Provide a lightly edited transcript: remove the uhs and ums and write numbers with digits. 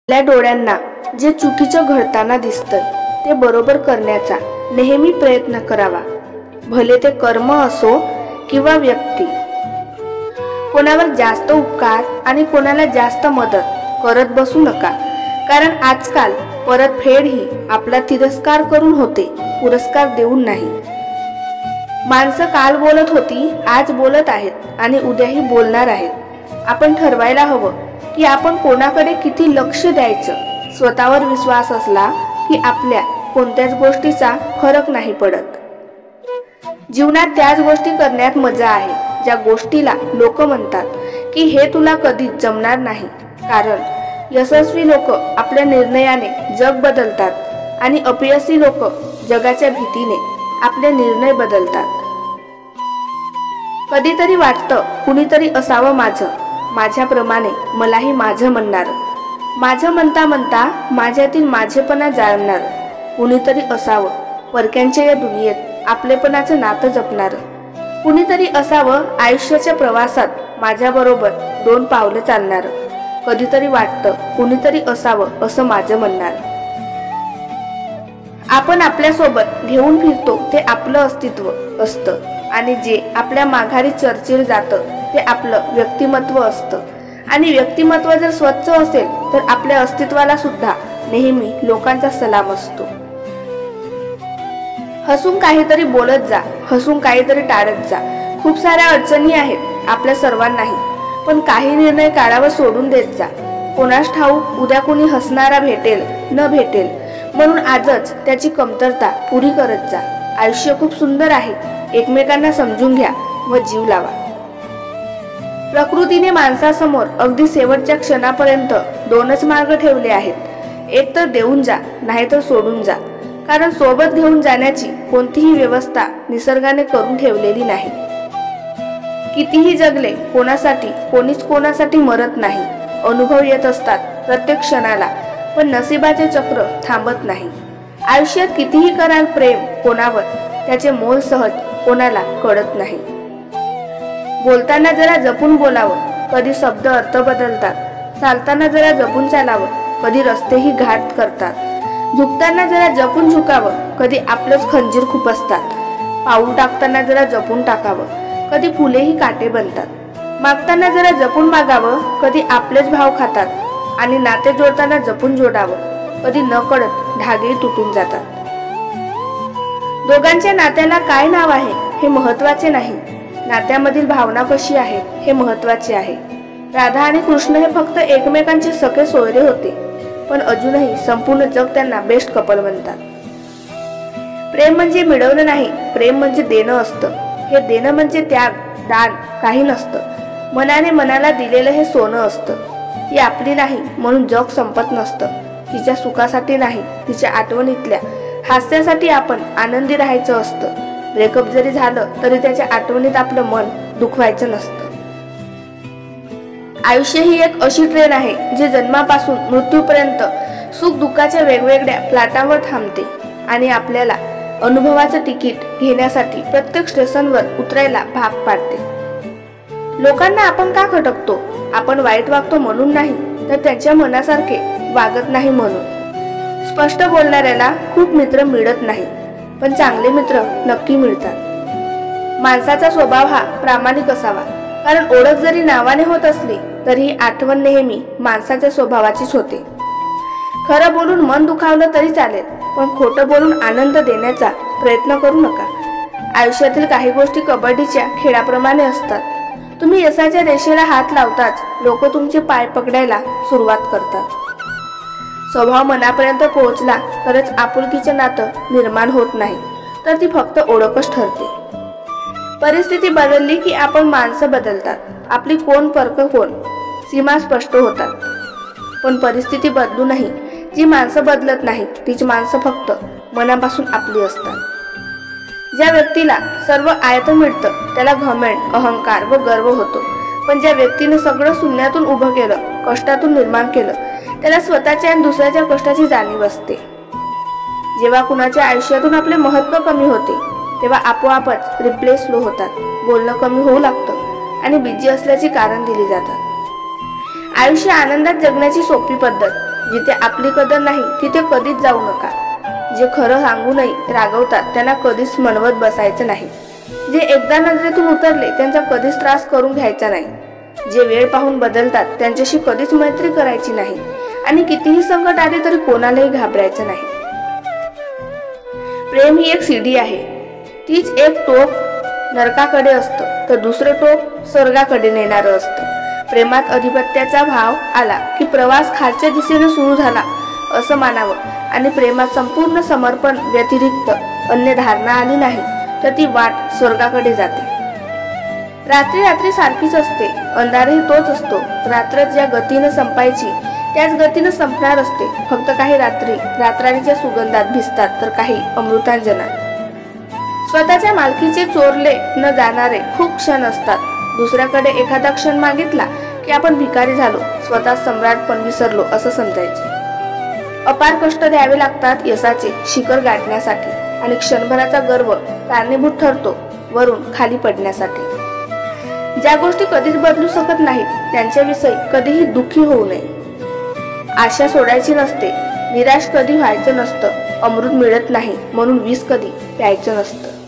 आपल्या डोळ्यांना जे चुकीचं घडताना दिसतंय ते बरोबर करण्याचा नेहमी प्रयत्न करावा, भले ते कर्म असो किंवा व्यक्ती। कोणावर जास्त उपकार आणि कोणाला जास्त मदत करत बसू नका, कारण आजकाल परतफेड ही आपला तिरस्कार करून होते, पुरस्कार देऊन नाही। माणसं काल बोलत होती, आज बोलत आहेत आणि उद्याही बोलणार आहेत। आपण ठरवायला हवं की आपण कोणाकडे किती लक्ष द्यायचं। स्वतःवर विश्वास असला की आपल्या कोणत्याच गोष्टीचा फरक नाही पडत। जीवनात त्याच गोष्टी करण्यात मजा आहे ज्या गोष्टीला लोक म्हणतात की हे तुला कधीच जमणार नाही, कारण यशस्वी लोक आपल्या निर्णयाने जग बदलतात आणि अपयशी लोक जगाच्या भीतीने आपले निर्णय बदलतात। कधीतरी वाटतं कुणीतरी असावं माझ्याप्रमाणे मलाही माझं म्हणणार, माझं म्हणता म्हणता माझ्यातील माझेपणा जाणणार। कुणीतरी असावं परक्यांच्या या दुनियेत आपलेपणाचं नातं जपणार। कुणीतरी असावं आयुष्याच्या प्रवासात माझ्याबरोबर 2 पावलं चालणार। कधीतरी वाटतं कुणीतरी असावं असं माझं म्हणणार। आपण आपल्यासोबत घेऊन फिरतो ते आपलं अस्तित्व असतं आणि जे आपल्या माघारी चर्चेल जातं ते आपलं व्यक्तिमत्व असतं। आणि व्यक्तिमत्व जर स्वच्छ असेल तर आपल्या अस्तित्वाला सुद्धा नेहमी लोकांचा सलाम असतो। हसून काहीतरी बोलत जा, हसून काहीतरी टाळत जा। खूप साऱ्या अडचणी आहेत आपल्या सर्वांनाही, पण काही निर्णय काढावा सोडून देत जा। कोणास ठाऊक उद्या कोणी हसणारा भेटेल न भेटेल, म्हणून आजच त्याची कमतरता पुरी करत जा। आयुष्य खूप सुंदर आहे, एकमेकांना समजून घ्या व जीव लावा। प्रकृतीने माणसासमोर अगदी शेवटच्या क्षणापर्यंत 2च मार्ग ठेवले आहेत, एक तर देऊन जा, नाहीतर सोडून जा। कारण सोबत घेऊन जाण्याची कोणतीही व्यवस्था निसर्गाने करून ठेवलेली नाही। कितीही जगले कोणासाठी कोणीच कोणासाठी मरत नाही। अनुभव येत असतात प्रत्येक क्षणाला, पण नशिबाचे चक्र थांबत नाही। आयुष्यात कितीही कराल प्रेम कोणावर, त्याचे मोल सहज कोणाला कळत नाही। बोलताना जरा जपून बोलावं, कधी शब्द अर्थ बदलतात। चालताना जरा जपून चालावं, कधी रस्तेही घाट करतात। झुकताना जरा जपून झुकावं, कधी आपलंच खंजीर खुपसतात। पाऊल टाकताना जरा जपून टाकावं, कधी फुलेही काटे बनतात। मागताना जरा जपून मागावं, कधी आपलेच भाव खातात। आणि नाते जोडताना जपून जोडावं, कधी नकळत धागे तुटून जातात। दोघांच्या नात्याला काय नाव आहे हे महत्त्वाचे नाही, नात्यामधील भावना कशी आहे हे महत्त्वाचे आहे। राधा आणि कृष्ण हे फक्त एकमेकांचे सखे सोयरे होते, पण अजूनही संपूर्ण जग त्यांना बेस्ट कपल म्हणतात। प्रेम म्हणजे मिळवणं नाही, प्रेम म्हणजे देणं असतं। हे देणं म्हणजे त्याग, दान काही नसतं। मनाने मनाला दिलेलं हे सोनं असतं। ती आपली नाही म्हणून जग संपत नसतं। तिच्या सुखासाठी नाही, तिच्या आठवणीतल्या हास्यासाठी आपण आनंदी राहायचं असतं। ब्रेकअप जरी झालं तरी त्याच्या आठवणीत आपलं मन दुखवायचं नसतं। आयुष्य ही एक अशी ट्रेन आहे जी जन्मापासून मृत्यूपर्यंत सुख दुःखाच्या वेगवेगळ्या प्लॅटफॉर्मवर थांबते आणि आपल्याला अनुभवाचं तिकीट घेण्यासाठी प्रत्येक स्टेशनवर उतरायला भाग पाडते। लोकांना आपण का खटकतो? आपण वाईट वागतो म्हणून नाही, तर त्यांच्या मनासारखे वागत नाही म्हणून। स्पष्ट बोलणाऱ्याला खूप मित्र मिळत नाही, पण चांगले मित्र नक्की मिळतात। माणसाचा स्वभाव हा प्रामाणिक असावा, कारण ओळख जरी नावाने होत असली तरी आठवण नेहमी माणसाच्या स्वभावाचीच होते। खरं बोलून मन दुखावलं तरी चालेल, पण खोटं बोलून आनंद देण्याचा प्रयत्न करू नका। आयुष्यातील काही गोष्टी कबड्डीच्या खेळाप्रमाणे असतात। तुम्ही यशाच्या रेषेला हात लावताच लोक तुमचे पाय पकडायला सुरुवात करतात। स्वभाव मनापर्यंत पोहोचला तरच आपुलकीचे नातं निर्माण होत नाही, तर ती फक्त ओळखच ठरते। परिस्थिती बदलली की आपण माणसं बदलतात, आपली कोण परक कोण सीमा स्पष्ट होतात। पण परिस्थिती बदलूनही जी माणसं बदलत नाहीत तीच माणसं फक्त मनापासून आपली असतात। ज्या व्यक्तीला सर्व आयतं मिळतं त्याला घमंड, अहंकार व गर्व होतो, पण ज्या व्यक्तीने सगळं शून्यातून उभं केलं, कष्टातून निर्माण केलं, त्याला स्वतःच्या आणि दुसऱ्याच्या कष्टाची जाणीव असते। जेव्हा कुणाच्या आयुष्यातून आपले महत्त्व कमी होते तेव्हा आपोआपच रिप्ले स्लो होतात, बोलणं कमी होऊ लागतं आणि बिझी असल्याची कारण दिली जातात। आयुष्य आनंदात जगण्याची सोपी पद्धत जिथे आपली कदर नाही तिथे कधीच जाऊ नका. जे खरं सांगूनही रागवतात त्यांना कधीच मनवत बसायचं नाही. जे एकदा नजरेतून उतरले त्यांचा कधीच त्रास करून घ्यायचा नाही. जे वेळ पाहून बदलतात त्यांच्याशी कधीच मैत्री करायची नाही आणि कितीही संकट आले तरी कोणालाही घाबरायचं नाही. प्रेम ही एक सीडी आहे. तीच एक टोक नरकाकडे असतं तर दुसरं टोक स्वर्गाकडे नेणारं असतं. प्रेमात अधिपत्याचा भाव आला की प्रवास खालच्या दिशेने सुरू झाला असं मानावं आणि प्रेमात संपूर्ण समर्पण व्यतिरिक्त अन्य धारणा आली नाही तर ती वाट स्वर्गाकडे जाते. रात्री रात्री सारखीच असते, अंधारही तोच असतो. रात्र ज्या गतीनं संपायची त्याच गतीनं संपणार असते. फक्त काही रात्री रातराणीच्या सुगंधात भिजतात तर काही अमृतांजनात. स्वतःच्या मालकीचे चोरले न जाणारे खूप क्षण असतात. दुसऱ्याकडे एखादा क्षण मागितला की आपण भिकारी झालो, स्वतः सम्राटपण विसरलो असं समजायचे. अपार कष्ट द्यावे लागतात यशाचे शिखर गाठण्यासाठी आणि क्षणभराचा गर्व कारणीभूत ठरतो वरून खाली पडण्यासाठी. ज्या गोष्टी कधीच बदलू शकत नाहीत त्यांच्याविषयी कधीही दुःखी होऊ नये. आशा सोडायची नसते, निराश कधी व्हायचं नसतं. अमृत मिळत नाही म्हणून विष कधी प्यायचं नसतं.